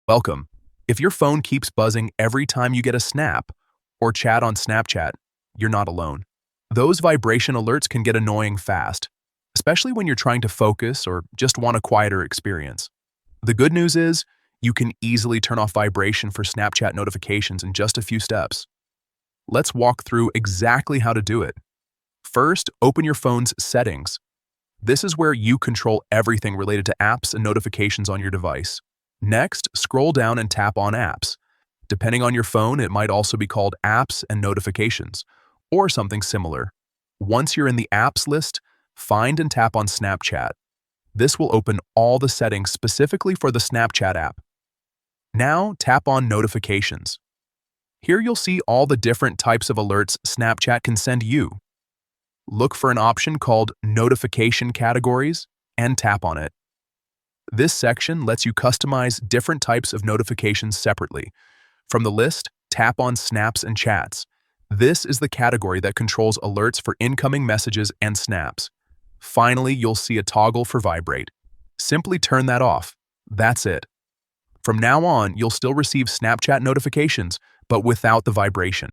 Welcome. If your phone keeps buzzing every time you get a snap or chat on Snapchat, you're not alone. Those vibration alerts can get annoying fast, especially when you're trying to focus or just want a quieter experience. The good news is you can easily turn off vibration for Snapchat notifications in just a few steps. Let's walk through exactly how to do it. First, open your phone's settings. This is where you control everything related to apps and notifications on your device. Next, scroll down and tap on Apps. Depending on your phone, it might also be called Apps and Notifications, or something similar. Once you're in the Apps list, find and tap on Snapchat. This will open all the settings specifically for the Snapchat app. Now, tap on Notifications. Here you'll see all the different types of alerts Snapchat can send you. Look for an option called Notification Categories and tap on it. This section lets you customize different types of notifications separately. From the list, tap on Snaps and Chats. This is the category that controls alerts for incoming messages and snaps. Finally, you'll see a toggle for Vibrate. Simply turn that off. That's it. From now on, you'll still receive Snapchat notifications, but without the vibration.